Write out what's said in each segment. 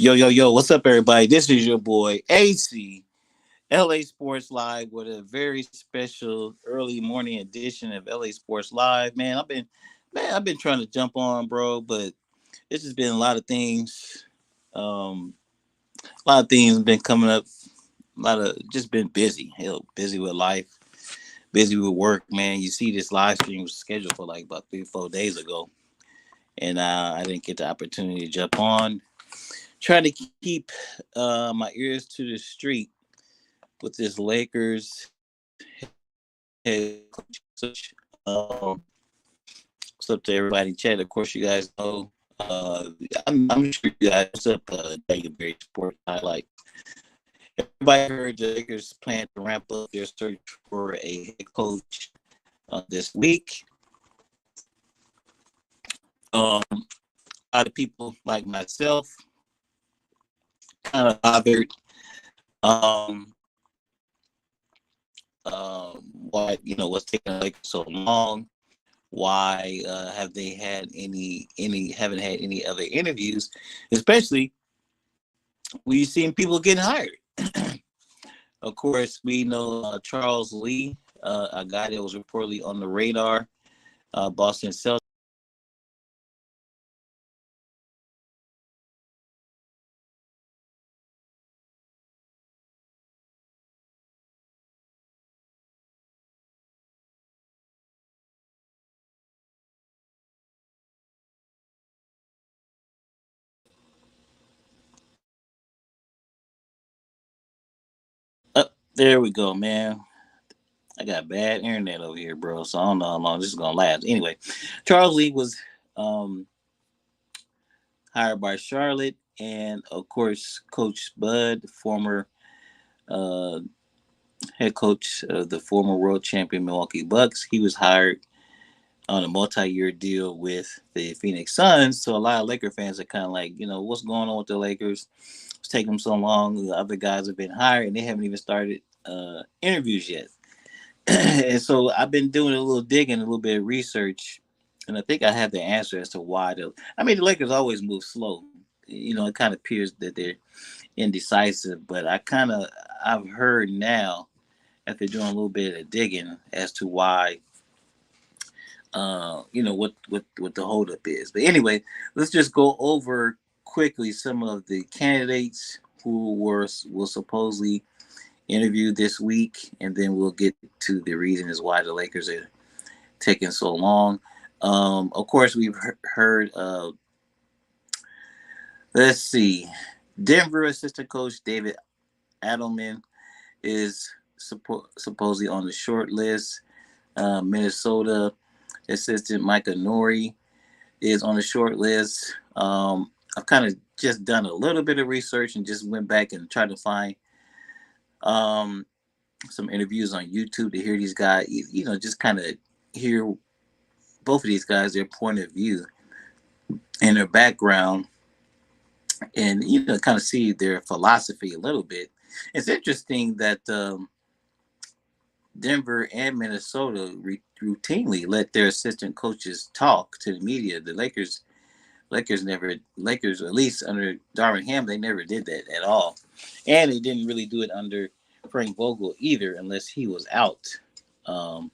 Yo, yo, yo, what's up, everybody? This is your boy AC, LA Sports Live, with a very special early morning edition of LA Sports Live. Man, I've been trying to jump on, bro, but it's just been a lot of things. A lot of things been coming up. A lot of just been busy. Hell, busy with life, busy with work, man. You see, this live stream was scheduled for like about 3 or 4 days ago, and I didn't get the opportunity to jump on. Trying to keep my ears to the street with this Lakers head coach. What's up to everybody in chat? Of course, you guys know. I'm sure you guys. What's up, Daily Sports Highlight? Everybody heard the Lakers plan to ramp up their search for a head coach this week. A lot of people like myself kind of bothered. Um, why what's taking like so long? Why have they had any haven't had any other interviews, especially we've seen people getting hired. Of course, we know Charles Lee, a guy that was reportedly on the radar, Boston Celtics. There we go, man. I got bad internet over here, bro. So I don't know how long this is gonna last. Anyway, Charles Lee was um, hired by Charlotte, and of course, Coach Bud, former uh, head coach of the former world champion Milwaukee Bucks, he was hired on a multi-year deal with the Phoenix Suns. So a lot of Laker fans are kind of like, what's going on with the Lakers? It's taking them so long. The other guys have been hired, and they haven't even started interviews yet. And so I've been doing a little digging, a little bit of research, and I think I have the answer as to why. The Lakers always move slow. It kind of appears that they're indecisive, but I've heard now after doing a little bit of digging as to why. What the holdup is. But anyway, let's just go over quickly some of the candidates who will supposedly interview this week, and then we'll get to the reasons why the Lakers are taking so long. Of course, we've heard. Let's see, Denver assistant coach David Adelman is supposedly on the short list. Minnesota assistant Micah Nori is on the short list. I've kind of just done a little bit of research and just went back and tried to find um, some interviews on YouTube to hear these guys, just kind of hear both of these guys, their point of view and their background, and kind of see their philosophy a little bit. It's interesting that Denver and Minnesota routinely let their assistant coaches talk to the media. The Lakers, at least under Darvin Ham, they never did that at all, and they didn't really do it under Frank Vogel either, unless he was out. Um,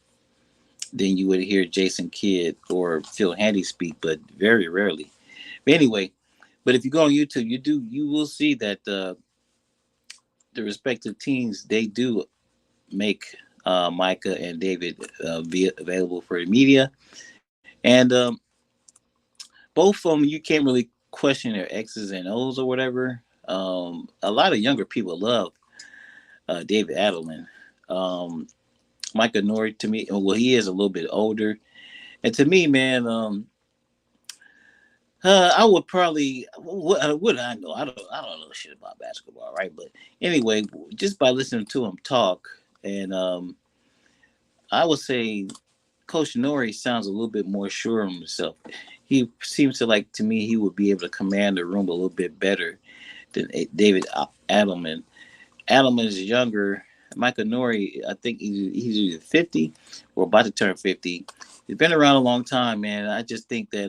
then you would hear Jason Kidd or Phil Handy speak, but very rarely. But anyway, but if you go on YouTube, you will see that the respective teams, they do make Micah and David be available for the media, and both of them, you can't really question their X's and O's or whatever. A lot of younger people love David Adelman. Um, Micah Nori, to me, well, he is a little bit older, and to me, man, I would probably what I know. I don't know shit about basketball, right? But anyway, just by listening to him talk, and I would say Coach Nori sounds a little bit more sure of himself. He seems to like to me he would be able to command the room a little bit better than David Adelman. Adelman is younger. Michael Nori, I think he's either 50 or about to turn 50. He's been around a long time, man. I just think that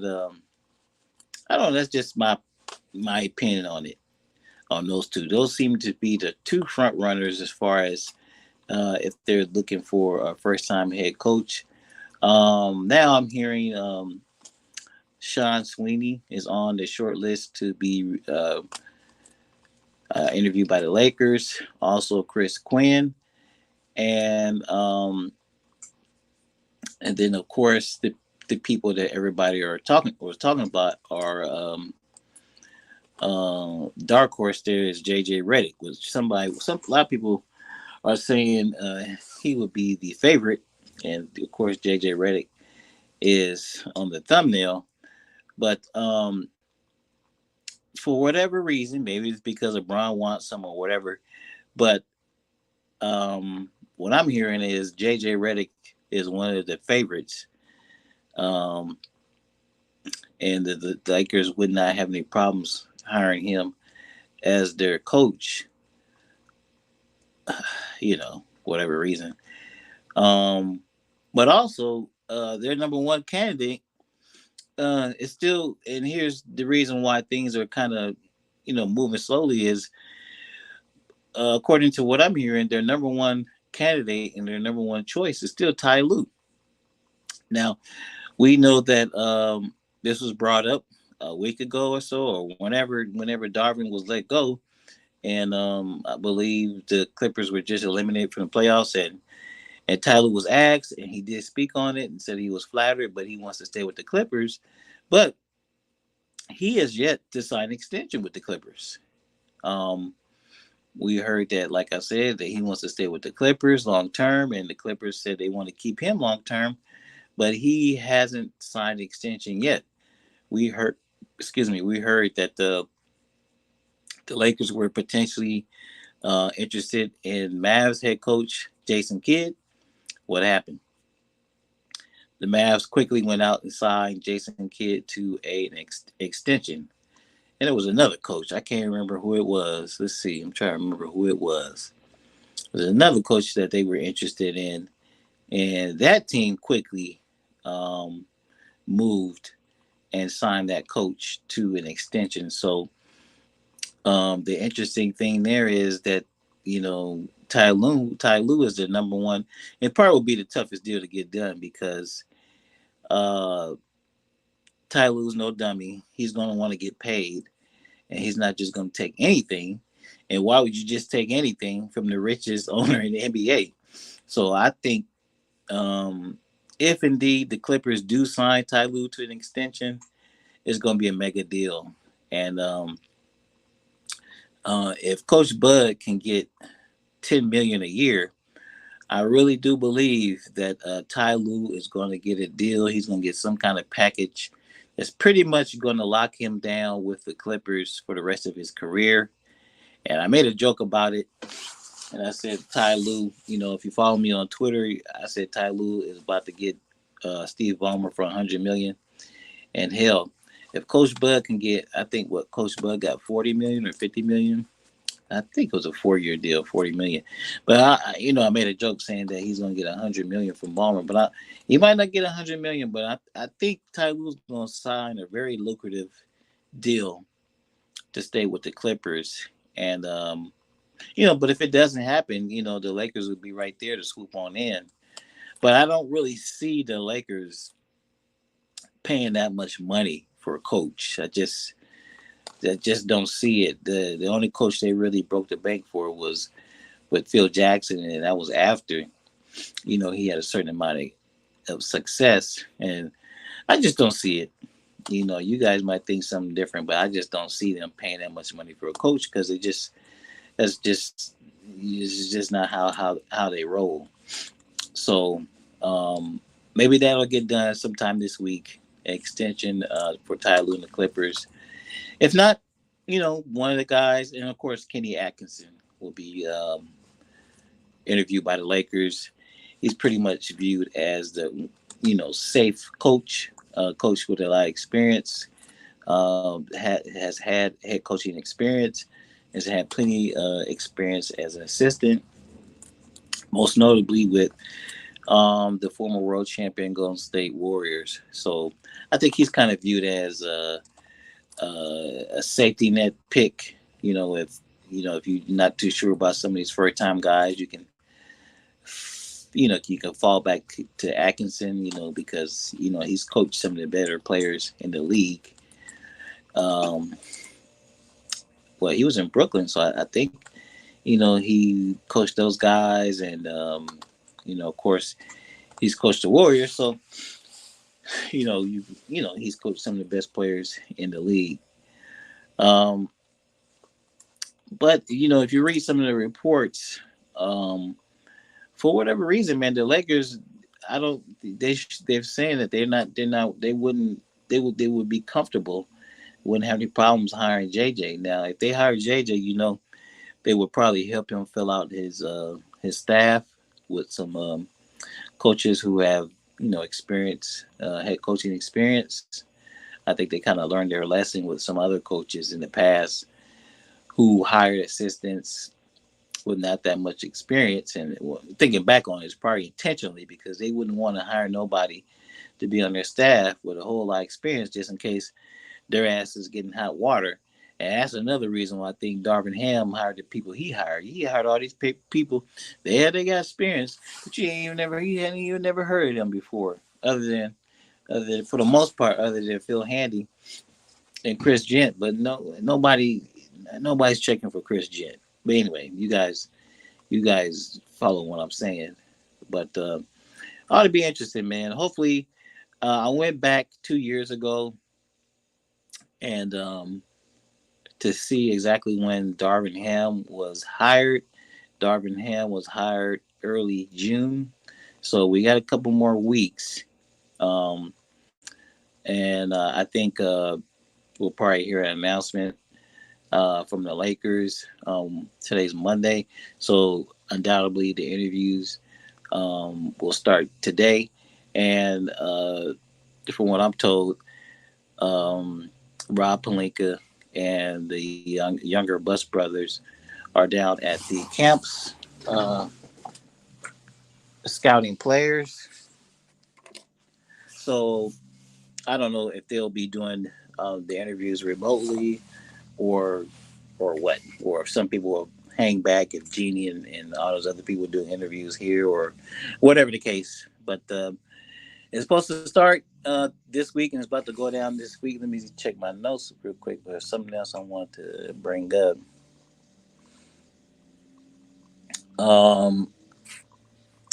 I don't know. That's just my opinion on it. on those two. Those seem to be the two front runners as far as if they're looking for a first time head coach. Now I'm hearing Sean Sweeney is on the short list to be interviewed by the Lakers. Also, Chris Quinn, and and then of course the people that everybody was talking about are dark horse. There is JJ Reddick, which a lot of people are saying he would be the favorite, and of course JJ Reddick is on the thumbnail. But for whatever reason, maybe it's because LeBron wants some or whatever. But what I'm hearing is JJ Reddick is one of the favorites, um, and the Lakers would not have any problems hiring him as their coach. Whatever reason. Um, but also, their number one candidate is still, and here's the reason why things are kind of, moving slowly is, according to what I'm hearing, their number one candidate and their number one choice is still Ty Lue. Now, we know that this was brought up a week ago or so, or whenever Darvin was let go, and I believe the Clippers were just eliminated from the playoffs, and Tyler was asked, and he did speak on it and said he was flattered, but he wants to stay with the Clippers. But he has yet to sign an extension with the Clippers. Um, we heard that, like I said, that he wants to stay with the Clippers long term, and the Clippers said they want to keep him long term, but he hasn't signed an extension yet. We heard, we heard that the Lakers were potentially interested in Mavs head coach Jason Kidd. What happened? The Mavs quickly went out and signed Jason Kidd to an extension. And it was another coach. I can't remember who it was. Let's see. I'm trying to remember who it was. It was another coach that they were interested in. And that team quickly moved and signed that coach to an extension. So the interesting thing there is that, Ty Lue is the number one. It probably will be the toughest deal to get done because uh, Ty Lue's no dummy. He's going to want to get paid, and he's not just going to take anything. And why would you just take anything from the richest owner in the NBA? So I think if indeed the Clippers do sign Ty Lue to an extension, it's going to be a mega deal. And if Coach Bud can get $10 million a year, I really do believe that Ty Lue is going to get a deal. He's going to get some kind of package that's pretty much going to lock him down with the Clippers for the rest of his career. And I made a joke about it. And I said, Ty Lue, if you follow me on Twitter, I said Ty Lue is about to get Steve Ballmer for $100 million. And hell, if Coach Bud can get, I think what Coach Bud got, $40 million or $50 million. I think it was a 4-year deal, $40 million. But I made a joke saying that he's going to get $100 million from Ballmer. But he might not get $100 million. But I think Ty Lue's going to sign a very lucrative deal to stay with the Clippers. And but if it doesn't happen, the Lakers would be right there to swoop on in. But I don't really see the Lakers paying that much money for a coach. I just don't see it. The only coach they really broke the bank for was with Phil Jackson, and that was after, he had a certain amount of success. And I just don't see it. You guys might think something different, but I just don't see them paying that much money for a coach because it's just not how they roll. So maybe that'll get done sometime this week. Extension for Ty Lue and the Clippers. If not, one of the guys, and of course Kenny Atkinson will be interviewed by the Lakers. He's pretty much viewed as the safe coach, coach with a lot of experience. Has had head coaching experience, has had plenty experience as an assistant, most notably with the former world champion Golden State Warriors. So I think he's kind of viewed as a safety net pick If if you're not too sure about some of these first time guys, you can fall back to Atkinson, because he's coached some of the better players in the league. Um, well, he was in Brooklyn, so I think he coached those guys, and of course, he's coached the Warriors, so he's coached some of the best players in the league. Um, but if you read some of the reports, um, for whatever reason, man, the Lakers, I don't, they're saying that they would be comfortable, wouldn't have any problems hiring JJ. Now, if they hire JJ, they would probably help him fill out his staff with some coaches who have experience, head coaching experience. I think they kind of learned their lesson with some other coaches in the past who hired assistants with not that much experience. And thinking back on it, it's probably intentionally because they wouldn't want to hire nobody to be on their staff with a whole lot of experience just in case their ass is getting hot water. And that's another reason why I think Darvin Ham hired the people he hired. He hired all these people. They got experience, but you hadn't even never heard of them before, other than for the most part, other than Phil Handy and Chris Gent. But no, nobody's checking for Chris Gent. But anyway, you guys follow what I'm saying. But ought to be interesting, man. Hopefully, I went back 2 years ago and to see exactly when Darvin Ham was hired. Darvin Ham was hired early June, so we got a couple more weeks. Um, and I think we'll probably hear an announcement from the Lakers. Today's Monday, so undoubtedly the interviews will start today. And from what I'm told, um, Rob Palinka and the younger Bus brothers are down at the camps scouting players. So I don't know if they'll be doing the interviews remotely or what, or if some people will hang back if Jeannie and all those other people do interviews here or whatever the case. But it's supposed to start this week and it's about to go down this week. Let me check my notes real quick. There's something else I want to bring up. Um,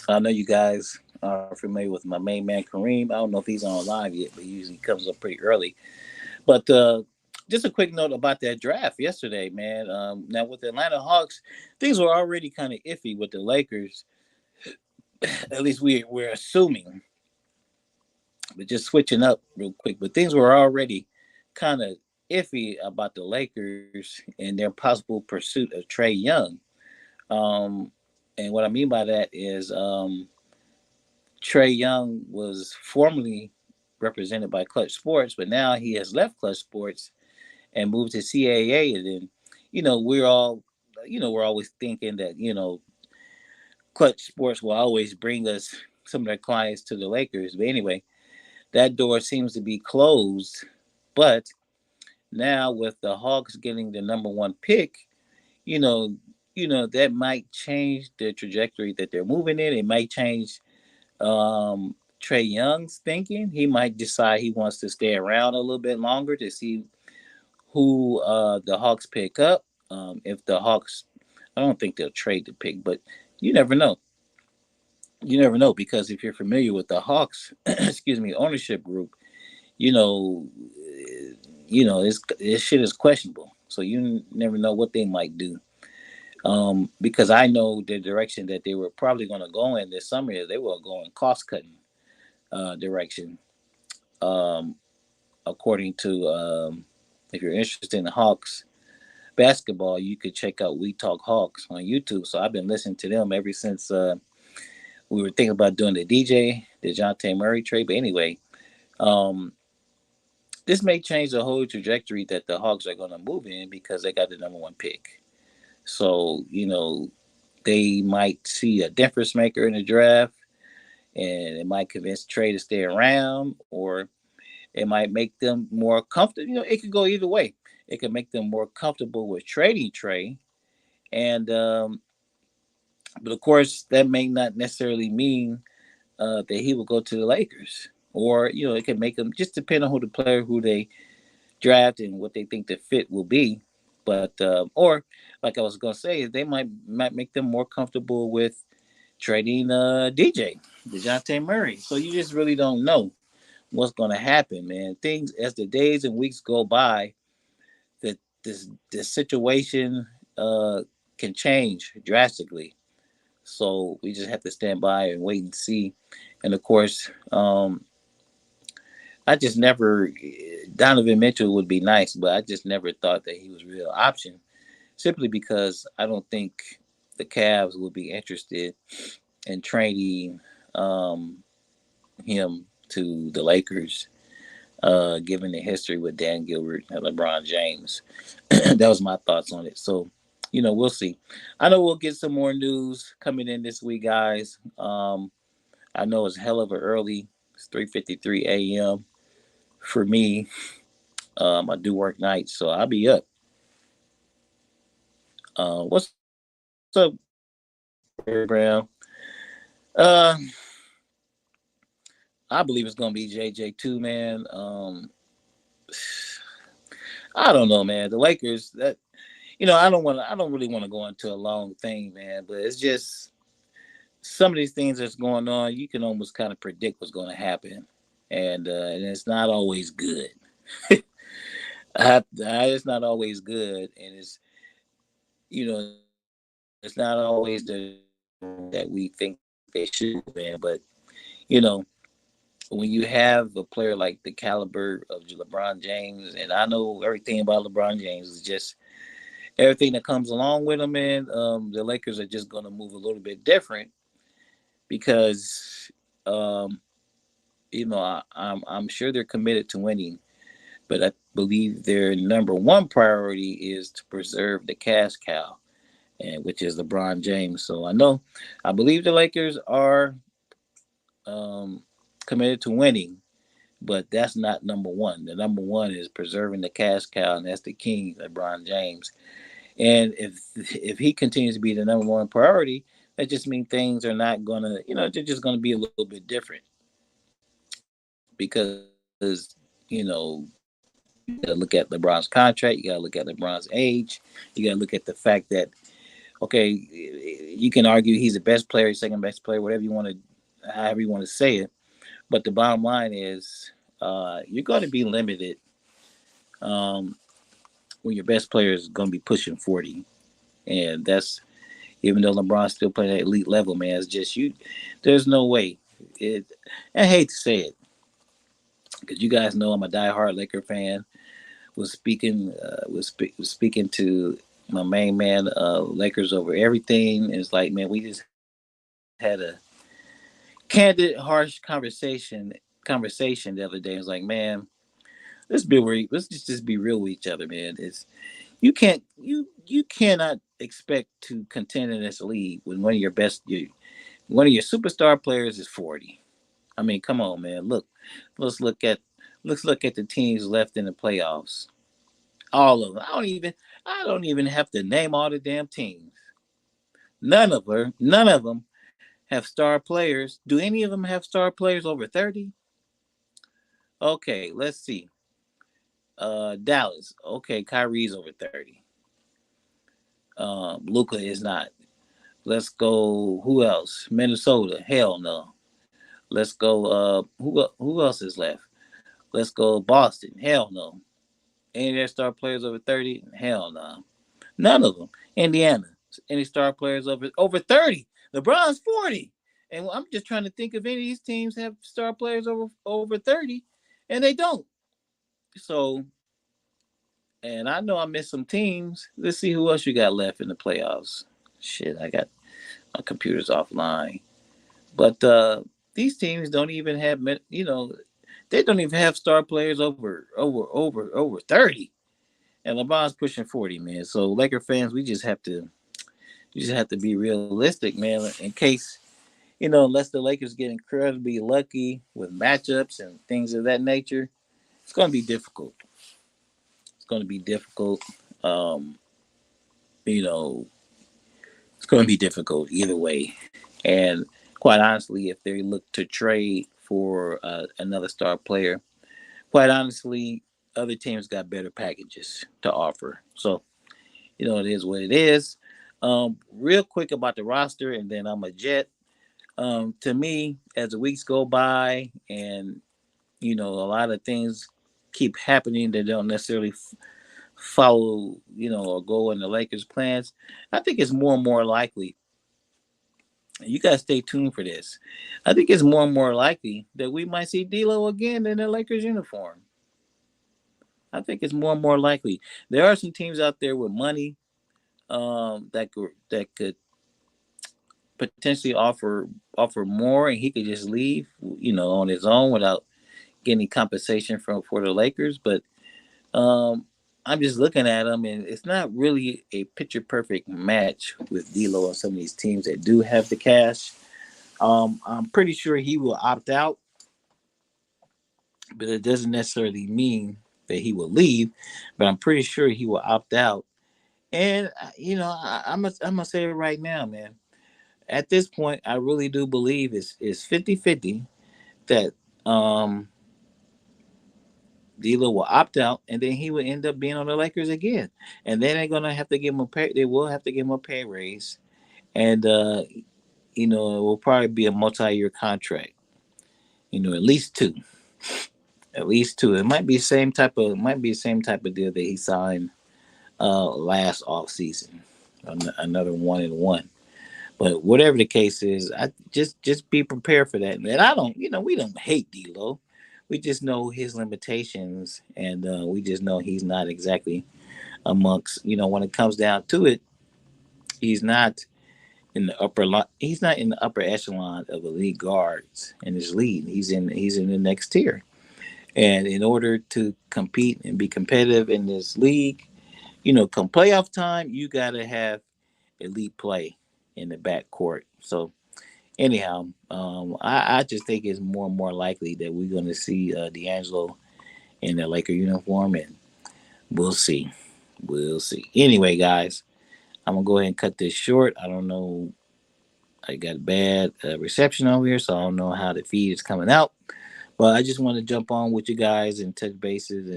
I know you guys are familiar with my main man Kareem. I don't know if he's on live yet, but he usually comes up pretty early. But just a quick note about that draft yesterday, man. Now with the Atlanta Hawks, things were already kind of iffy with the Lakers. At least we're assuming, but just switching up real quick. But things were already kind of iffy about the Lakers and their possible pursuit of Trey Young. Um, and what I mean by that is Trey Young was formerly represented by Clutch Sports, but now he has left Clutch Sports and moved to CAA. And then, we're all, we're always thinking that, Clutch Sports will always bring us some of their clients to the Lakers. But anyway, that door seems to be closed. But now with the Hawks getting the number one pick, you know, that might change the trajectory that they're moving in. It might change Trey Young's thinking. He might decide he wants to stay around a little bit longer to see who the Hawks pick up. If the Hawks, I don't think they'll trade the pick, but you never know. You never know because if you're familiar with the Hawks, excuse me, ownership group, you know, this shit is questionable. So you never know what they might do. Because I know the direction that they were probably going to go in this summer is they were going cost cutting direction. Um, According to if you're interested in the Hawks basketball, you could check out We Talk Hawks on YouTube. So I've been listening to them ever since we were thinking about doing the Dejounte Murray trade. But anyway, um, this may change the whole trajectory that the Hawks are going to move in because they got the number one pick. So they might see a difference maker in the draft, and it might convince Trey to stay around, or it might make them more comfortable. It could go either way. it can make them more comfortable with trading Trey. And but of course, that may not necessarily mean that he will go to the Lakers. Or it can make them just depend on who the player who they draft and what they think the fit will be. But or like I was gonna say, they might make them more comfortable with trading DJ Dejounte Murray. So you just really don't know what's gonna happen, man. Things as the days and weeks go by, that this situation uh, can change drastically. So we just have to stand by and wait and see. And of course, I just never Donovan Mitchell would be nice, but I just never thought that he was a real option. Simply because I don't think the Cavs would be interested in trading um, him to the Lakers, given the history with Dan Gilbert and LeBron James. That was my thoughts on it. So, we'll see. I know we'll get some more news coming in this week, guys. I know it's hell of a early. It's 3:53 a.m. for me. I do work nights, so I'll be up. What's up, Barry Brown? Uh, I believe it's gonna be JJ too, man. I don't know, man. The Lakers. That I don't want. I don't really want to go into a long thing, man. But it's just some of these things that's going on. You can almost kind of predict what's going to happen, and it's not always good. It's not always good, and it's not always the that we think they should, man. But you know, when you have a player like the caliber of LeBron James, and I know everything about LeBron James is just everything that comes along with him, man. The Lakers are just going to move a little bit different because, um, I'm sure they're committed to winning, but I believe their number one priority is to preserve the cash cow, and which is LeBron James. So I believe the Lakers are um, committed to winning, but that's not number one. The number one is preserving the cash cow, and that's the king, LeBron James. And if he continues to be the number one priority, that just means things are not gonna, they're just gonna be a little bit different because you got to look at LeBron's contract, you got to look at LeBron's age, you got to look at the fact that okay, you can argue he's the best player, second best player, whatever you want to, however you want to say it. But the bottom line is, you're going to be limited um, when your best player is going to be pushing 40, and that's even though LeBron's still playing at elite level, man. It's just you. There's no way. It. I hate to say it because you guys know I'm a diehard Laker fan. Was speaking to my main man, Lakers over everything. It's like, man, we just had a candid, harsh conversation the other day. It's like, man, let's just be real with each other, man. You cannot expect to contend in this league when one of your superstar players is 40. I mean, come on, man. Let's look at let's look at the teams left in the playoffs. All of them. I don't even have to name all the damn teams. None of them have star players. Do any of them have star players over 30? Okay, let's see. Dallas. Okay, Kyrie's over 30. Luca is not. Let's go. Who else? Minnesota. Hell no. Let's go. Who else is left? Let's go. Boston. Hell no. Any of their star players over 30? Hell no. None of them. Indiana. Any star players over 30? LeBron's 40. And I'm just trying to think if any of these teams have star players over 30, and they don't. So, and I know I missed some teams. Let's see who else you got left in the playoffs. Shit, I got my computer's offline. But these teams don't even have, they don't even have star players over 30. And LeBron's pushing 40, man. So Laker fans, we just have to be realistic, man. In case, unless the Lakers get incredibly lucky with matchups and things of that nature, it's going to be difficult. going to be difficult. Um, you know, it's going to be difficult either way. And quite honestly, if they look to trade for another star player, quite honestly, other teams got better packages to offer. So, it is what it is. Real quick about the roster, and then I'm a Jet. To me, as the weeks go by, and a lot of things keep happening that don't necessarily follow, or go in the Lakers' plans, I think it's more and more likely. You guys stay tuned for this. I think it's more and more likely that we might see D'Lo again in the Lakers uniform. I think it's more and more likely. There are some teams out there with money that could potentially offer more, and he could just leave, on his own without getting compensation from for the Lakers. But um, I'm just looking at him, and it's not really a picture perfect match with D'Lo and some of these teams that do have the cash. I'm pretty sure he will opt out, but it doesn't necessarily mean that he will leave. But I'm pretty sure he will opt out. And I'm gonna say it right now, man. At this point, I really do believe it's 50-50 that D'Lo will opt out, and then he will end up being on the Lakers again. And then they're gonna have to give him a pay. They will have to give him a pay raise, and it will probably be a multi-year contract. At least two. At least two. It might be the same type of deal that he signed last off season. Another 1-1. But whatever the case is, I just be prepared for that. And I don't, we don't hate D'Lo. We just know his limitations, and we just know he's not exactly amongst. When it comes down to it, he's not he's not in the upper echelon of elite guards in his league. He's in the next tier. And in order to compete and be competitive in this league, come playoff time, you gotta have elite play in the backcourt. So anyhow, I just think it's more and more likely that we're going to see D'Angelo in the Laker uniform, and we'll see. We'll see. Anyway, guys, I'm gonna go ahead and cut this short. I don't know. I got bad reception over here, so I don't know how the feed is coming out. But I just want to jump on with you guys and touch bases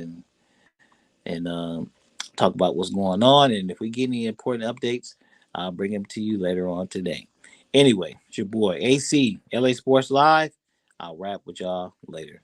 and talk about what's going on. And if we get any important updates, I'll bring them to you later on today. Anyway, it's your boy AC, LA Sports Live. I'll wrap with y'all later.